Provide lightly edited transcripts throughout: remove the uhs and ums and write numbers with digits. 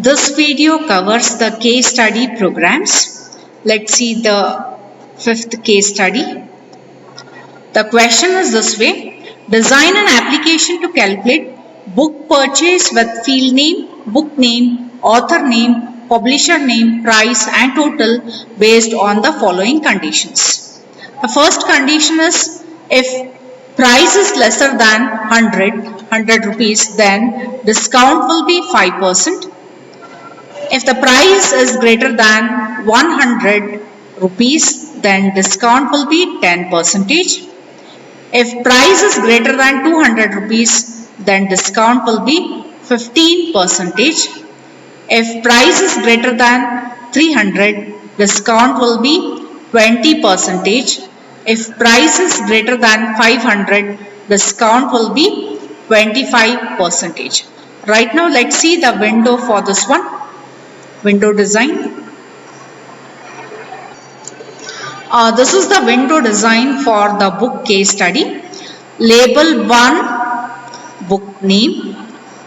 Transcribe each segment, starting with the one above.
This video covers the case study programs. Let's see the fifth case study. The question is this way. Design an application to calculate book purchase with field name, book name, author name, publisher name, price and total based on the following conditions. The first condition is if price is lesser than 100 rupees, then discount will be 5%. If the price is greater than 100 rupees, then discount will be 10%. If price is greater than 200 rupees, then discount will be 15%. If price is greater than 300, discount will be 20%. If price is greater than 500, discount will be 25%. Right now, let's see the window for this one. Window design. This is the window design for the book case study. Label 1 book name,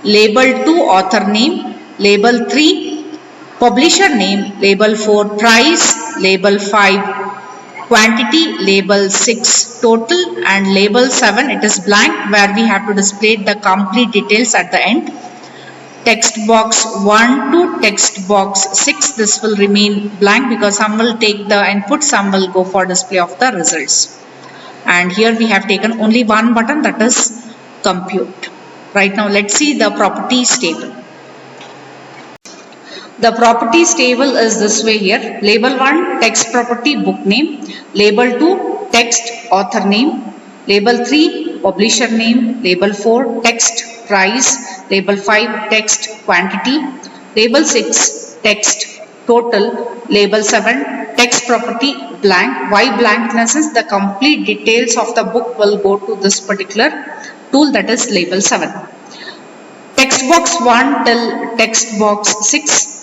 label 2 author name, label 3 publisher name, label 4 price, label 5 quantity, label 6 total and label 7 it is blank where we have to display the complete details at the end. Text box 1 to text box 6, this will remain blank because some will take the input, some will go for display of the results. And here we have taken only one button, that is compute. Right now let's see the properties table. The properties table is this way here. Label 1 text property book name, label 2 text author name, label 3 publisher name, label 4 text price, label 5 text quantity, label 6 text total, label 7 text property blank. Why blank? In essence, the complete details of the book will go to this particular tool, that is label 7. Text box 1 till text box 6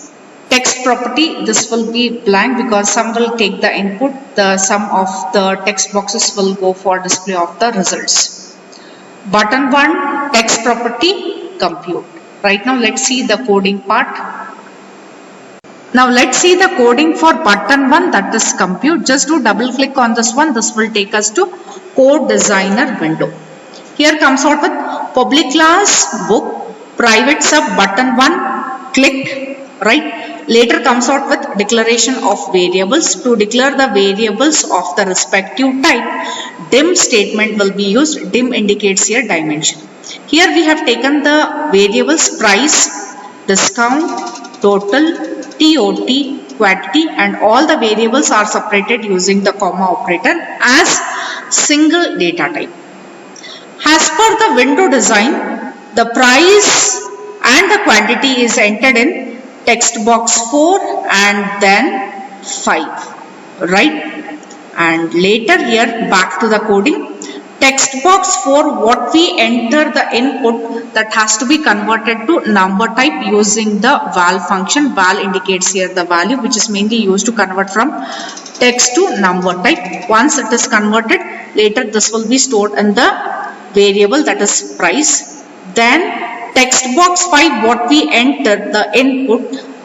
text property, this will be blank because some will take the input, the sum of the text boxes will go for display of the results. Button 1 text property compute. Right now let's see the coding part. Now let's see the coding for button 1, that is compute. Just do double click on this one, this will take us to code designer window. Here comes out with public class book, private sub button 1 click, right. Later comes out with declaration of variables. To declare the variables of the respective type, dim statement will be used. Dim indicates here dimension. Here we have taken the variables price, discount, total, TOT, quantity and all the variables are separated using the comma operator as single data type. As per the window design, the price and the quantity is entered in text box 4 and then 5, right. And later here back to the coding, text box 4 what we enter the input that has to be converted to number type using the val function. Val indicates here the value which is mainly used to convert from text to number type. Once it is converted, later this will be stored in the variable, that is price. Then text box 5 what we enter the input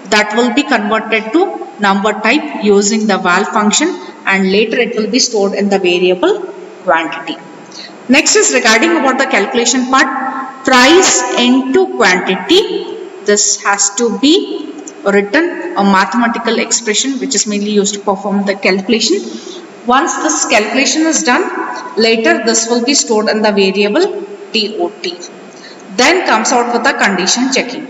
that will be converted to number type using the val function and later it will be stored in the variable quantity. Next is regarding about the calculation part. Price into quantity, this has to be written a mathematical expression which is mainly used to perform the calculation. Once this calculation is done, later this will be stored in the variable TOT. Then comes out with the condition checking.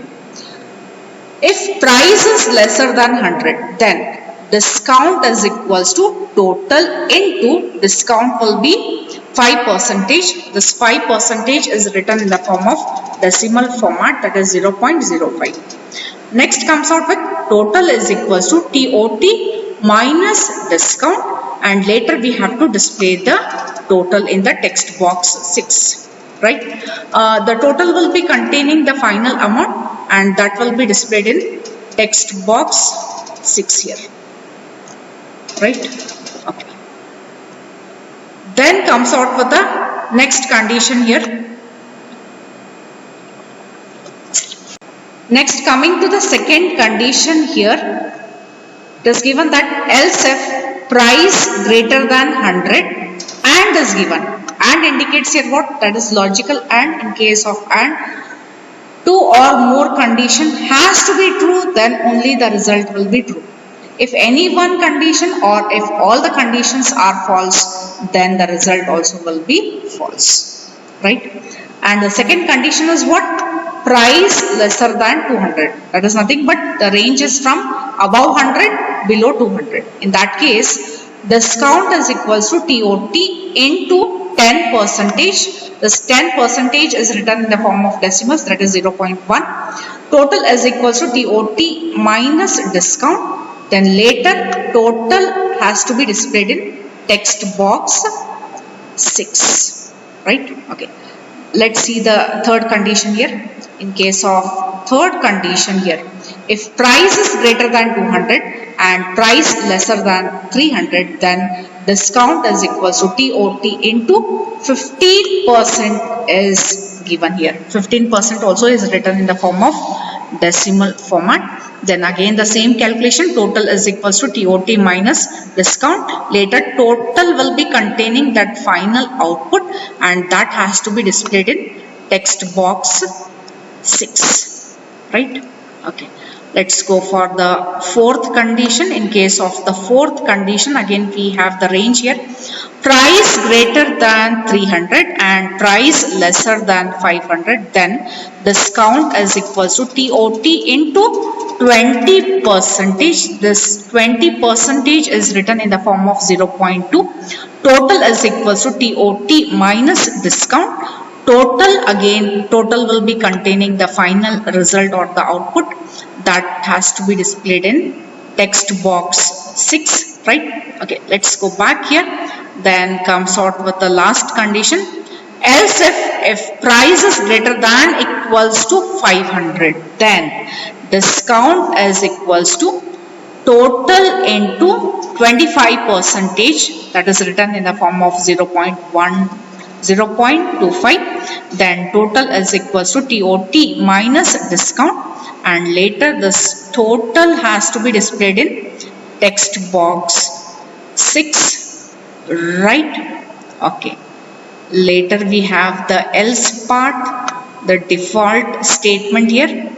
If price is lesser than 100, then discount is equals to total into discount will be 5%. This 5% is written in the form of decimal format, that is 0.05. Next comes out with total is equals to TOT minus discount and later we have to display the total in the text box 6. Right, the total will be containing the final amount and that will be displayed in text box 6 here, right. Okay. Then comes out with the next condition here. Next, coming to the second condition here, it is given that else if price greater than 100 and is given, and indicates here what, that is logical and. In case of and, two or more condition has to be true, then only the result will be true. If any one condition or if all the conditions are false, then the result also will be false, right? And the second condition is what? Price lesser than 200. That is nothing but the range is from above 100 below 200. In that case, discount is equals to TOT into 10%. This 10% is written in the form of decimals, that is 0.1. Total is equals to TOT minus discount. Then later total has to be displayed in text box 6, right? Okay. Let's see the third condition here. In case of third condition here, if price is greater than 200 and price lesser than 300, then discount is equals to TOT into 15% is given here. 15% also is written in the form of decimal format. Then again the same calculation, total is equals to TOT minus discount. Later total will be containing that final output, and that has to be displayed in text box 6, right? Okay. Let's go for the fourth condition. In case of the fourth condition, again we have the range here. Price greater than 300 and price lesser than 500, then discount is equals to TOT into 20%. This 20% is written in the form of 0.2. Total is equals to TOT minus discount. Total will be containing the final result or the output, that has to be displayed in text box 6, right? Okay, let's go back here. Then comes out with the last condition. Else if price is greater than equals to 500, then discount is equals to total into 25%, that is written in the form of 0.25. Then total is equals to TOT minus discount, and later this total has to be displayed in text box 6, right? Okay. Later we have the else part, the default statement here.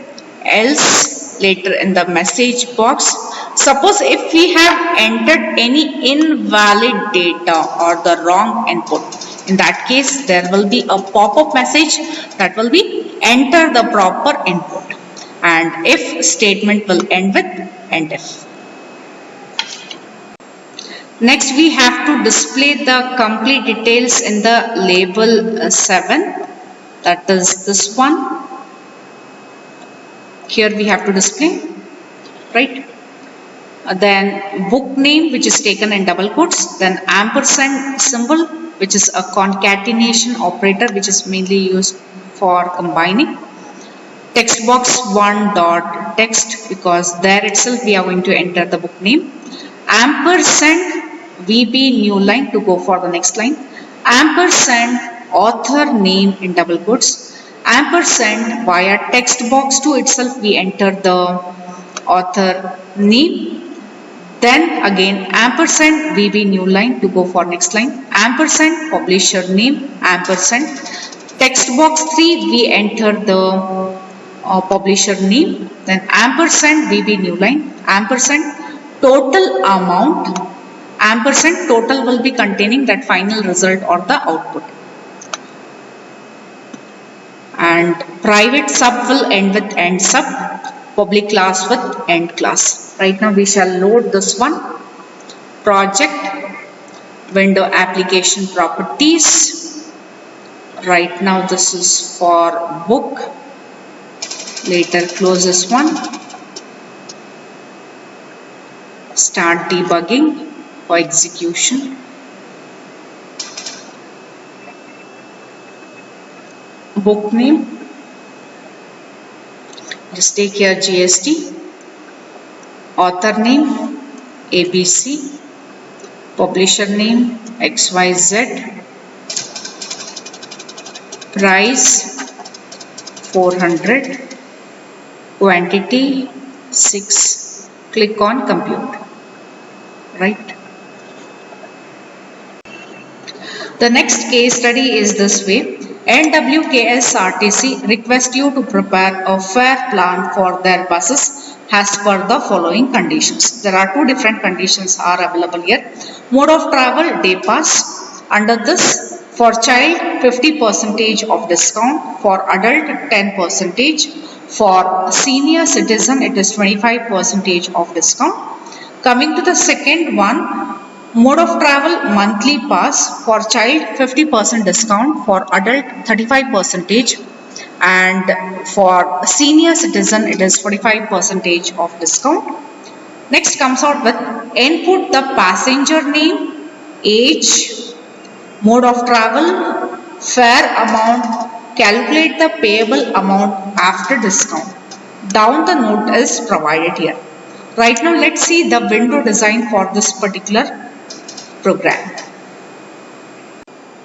Else later in the message box, suppose if we have entered any invalid data or the wrong input, in that case there will be a pop-up message that will be enter the proper input, and if statement will end with endif. Next we have to display the complete details in the label 7, that is this one. Here we have to display, right? Then book name, which is taken in double quotes, then ampersand symbol, which is a concatenation operator which is mainly used for combining. Text box 1 dot text, because there itself we are going to enter the book name. Ampersand VB new line to go for the next line. Ampersand author name in double quotes. Ampersand via text box 2 itself we enter the author name. Then again ampersand VB new line to go for next line. Ampersand publisher name. Ampersand text box 3 we enter the publisher name. Then ampersand VB new line. Ampersand total amount. Ampersand total will be containing that final result or the output. And private sub will end with end sub. Public class with end class. Right now we shall load this one. Project, window application properties. Right now this is for book. Later close this one. Start debugging for execution. Book name, just take here GST. Author name ABC. Publisher name XYZ. Price 400. quantity 6, click on compute, right? The next case study is this way. NWKSRTC request you to prepare a fare plan for their buses as per the following conditions. There are two different conditions are available here. Mode of travel, day pass. Under this, for child 50% of discount, for adult 10%, for senior citizen it is 25% of discount. Coming to the second one, mode of travel, monthly pass. For child 50% discount, for adult 35%, and for senior citizen it is 45% of discount. Next comes out with input the passenger name, age, mode of travel, fare amount, calculate the payable amount after discount. Down the note is provided here. Right now let's see the window design for this particular program.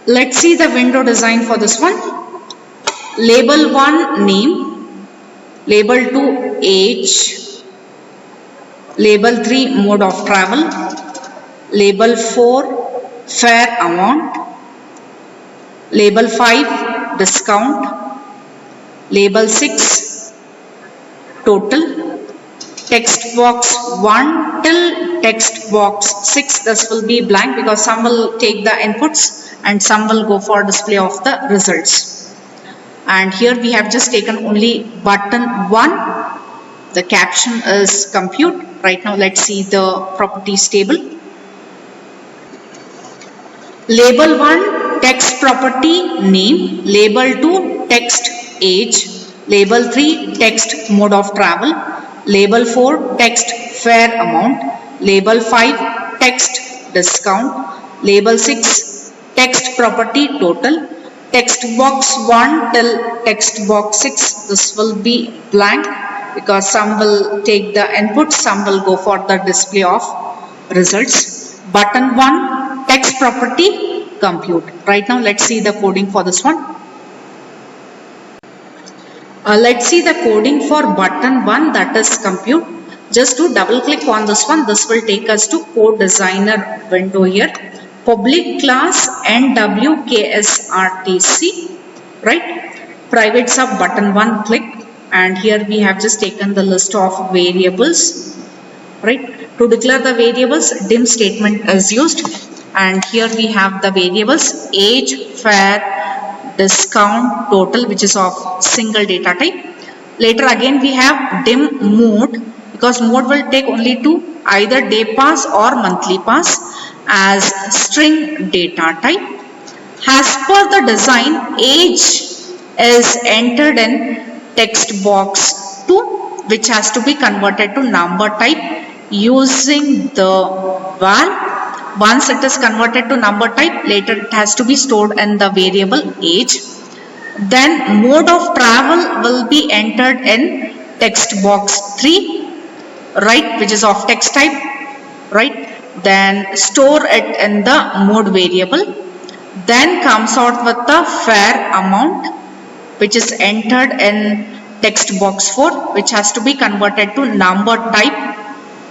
Let's see the window design for this one. Label 1 name, label 2 age, label 3 mode of travel, label 4 fare amount, label 5 discount, label 6 total, text box 1 till text box 6. This will be blank because some will take the inputs and some will go for display of the results. And here we have just taken only button 1. The caption is compute. Right now let's see the properties table. Label 1 text property name, label 2 text age, label 3 text mode of travel, label 4 text fare amount, label 5 text discount, label 6 text property total, text box 1 till text box 6. This will be blank because some will take the input, some will go for the display of results. Button 1 text property compute. Right now let's see the coding for this one. Let's see the coding for button 1, that is compute. Just to double click on this one, this will take us to code designer window here. Public class NWKSRTC, right? Private sub button 1, click, and here we have just taken the list of variables, right? To declare the variables, dim statement is used, and here we have the variables age, fare, discount, total, which is of single data type. Later again we have dim mode, because mode will take only two, either day pass or monthly pass, as string data type. As per the design, age is entered in text box 2, which has to be converted to number type using the val. Once it is converted to number type, later it has to be stored in the variable age. Then mode of travel will be entered in text box 3, right, which is of text type, right. Then store it in the mode variable. Then comes out with the fare amount, which is entered in text box 4, which has to be converted to number type,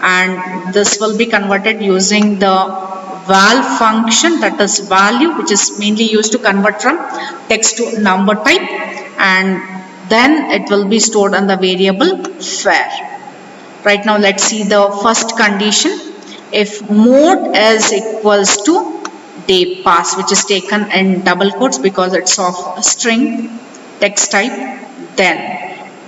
and this will be converted using the val function, that is value, which is mainly used to convert from text to number type, and then it will be stored on the variable fare. Right now let's see the first condition. If mode is equals to day pass, which is taken in double quotes because it's of string text type, then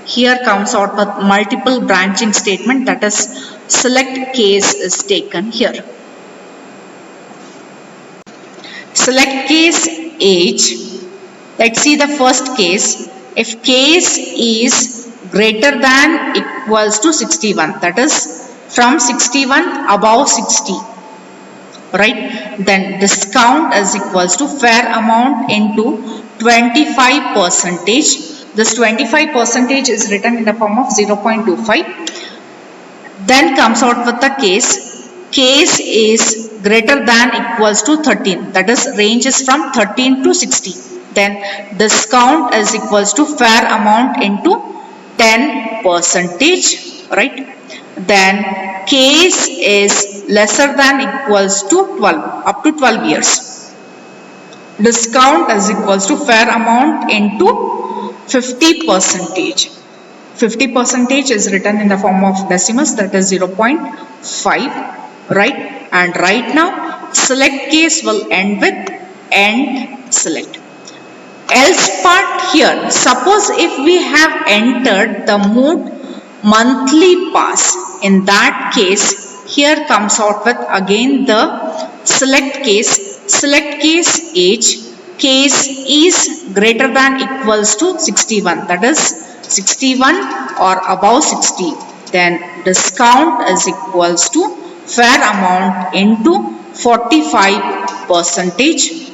here comes out with multiple branching statement, that is select case is taken here. Select case age. Let's see the first case. If case is greater than equals to 61, that is from 61 above 60, right, then discount is equals to fare amount into 25%. This 25% is written in the form of 0.25. Then comes out with the case is greater than equals to 13, that is range is from 13 to 60. Then discount is equals to fare amount into 10%, right? Then case is lesser than equals to 12, up to 12 years. Discount is equals to fair amount into 50%. 50% is written in the form of decimals, that is 0.5, right? And right now select case will end with end select. Else part here, suppose if we have entered the mode monthly pass, in that case here comes out with again the select case age, case is greater than equals to 61, that is 61 or above 60, then discount is equals to fair amount into 45%.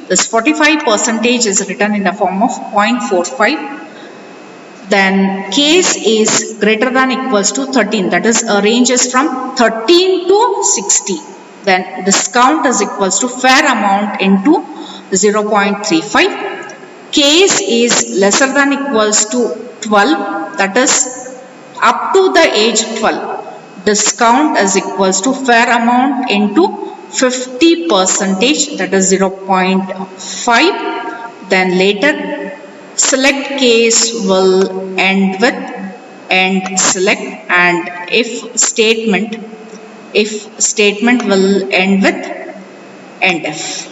This 45% is written in the form of 0.45. Then case is greater than equals to 13, that is ranges from 13 to 60. Then discount is equals to fair amount into 0.35. Case is lesser than equals to 12, that is up to the age 12. Discount is equals to fair amount into 50%, that is 0.5. Then later select case will end with end select, and if statement will end with end if.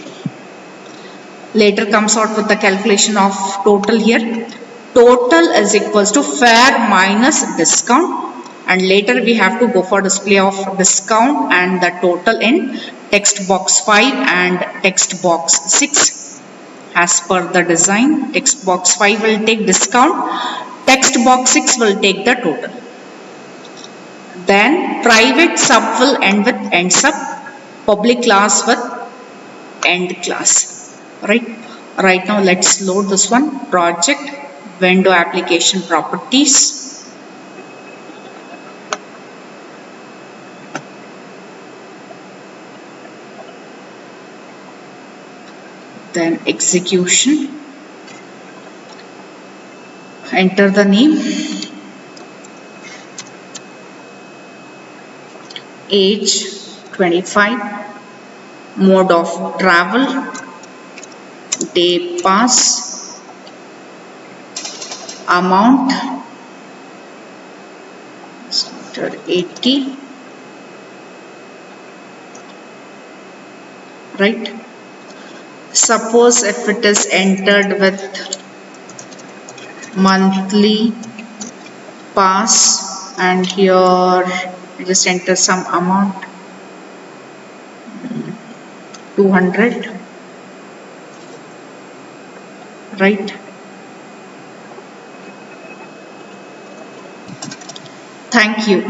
Later comes out with the calculation of total here. Total is equals to fair minus discount, and later we have to go for display of discount and the total in text box 5 and text box 6. As per the design, text box 5 will take discount, text box 6 will take the total. Then private sub will end with end sub, public class with end class, right? Right now let's load this one, project, window application properties. Then execution, enter the name, age 25, mode of travel, day pass, amount 80, right? Suppose if it is entered with monthly pass, and here just enter some amount 200, right? Thank you.